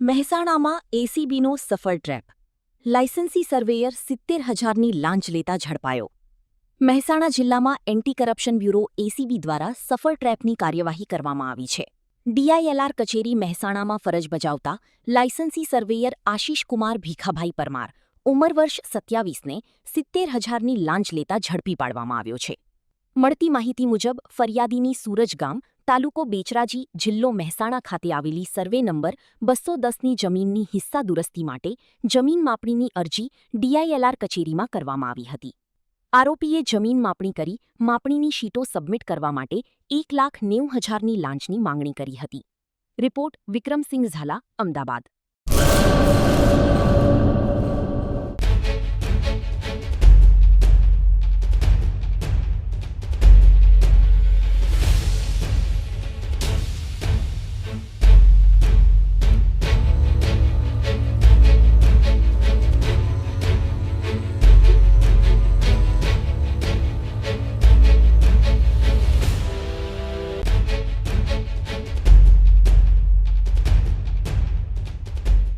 મહેસાણામાં એસીબીનો સફળ trap. Licensee surveyor 70,000ની લાંચ લેતા ઝડપાયો. મહેસાણા જિલ્લામાં એન્ટી કરપ્શન બ્યુરો એસીબી દ્વારા સફળ ટ્રેપની કાર્યવાહી કરવામાં આવી છે. ડીઆઈએલઆર કચેરી મહેસાણામાં ફરજ બજાવતા લાયસન્સી સર્વેયર આશિષકુમાર ભીખાભાઈ પરમાર, ઉંમર વર્ષ 27ને 70,000ની લાંચ લેતા ઝડપી પાડવામાં આવ્યો છે. મળતી માહિતી મુજબ ફરિયાદીની સૂરજ ગામ, તાલુકો બેચરાજી, જિલ્લો મહેસાણા ખાતે આવેલી સર્વે નંબર 210ની જમીનની હિસ્સા દુરસ્તી માટે જમીન માપણીની અરજી ડીઆઈએલઆર કચેરીમાં કરવામાં આવી હતી. આરોપીએ જમીન માપણી કરી માપણીની શીટો સબમિટ કરવા માટે 1,90,000ની લાંચની માંગણી કરી હતી. રિપોર્ટ વિક્રમસિંહ ઝાલા, અમદાવાદ.